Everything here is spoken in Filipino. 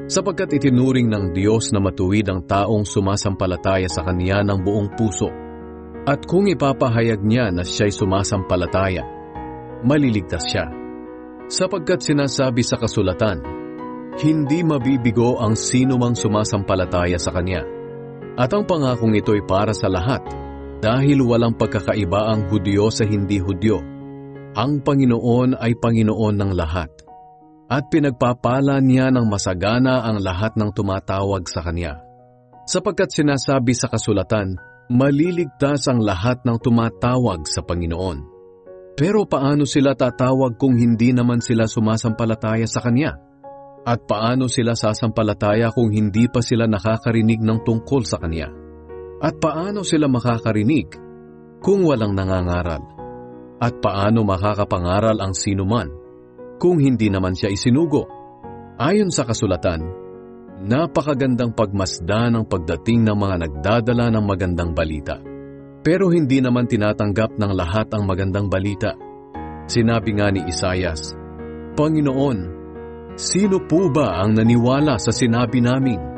sapagkat itinuring ng Diyos na matuwid ang taong sumasampalataya sa Kanya ng buong puso. At kung ipapahayag niya na siya'y sumasampalataya, maliligtas siya. Sapagkat sinasabi sa kasulatan, hindi mabibigo ang sinumang sumasampalataya sa Kanya. At ang pangakong ito'y para sa lahat, dahil walang pagkakaiba ang Hudyo sa hindi Hudyo. Ang Panginoon ay Panginoon ng lahat. At pinagpapala niya ng masagana ang lahat ng tumatawag sa Kanya. Sapagkat sinasabi sa kasulatan, maliligtas ang lahat ng tumatawag sa Panginoon. Pero paano sila tatawag kung hindi naman sila sumasampalataya sa Kanya? At paano sila sasampalataya kung hindi pa sila nakakarinig ng tungkol sa Kanya? At paano sila makakarinig kung walang nangangaral? At paano makakapangaral ang sinuman kung hindi naman siya isinugo? Ayon sa kasulatan, napakagandang pagmasdan ang pagdating ng mga nagdadala ng magandang balita. Pero hindi naman tinatanggap ng lahat ang magandang balita. Sinabi nga ni Isaias, Panginoon, sino po ba ang naniwala sa sinabi namin?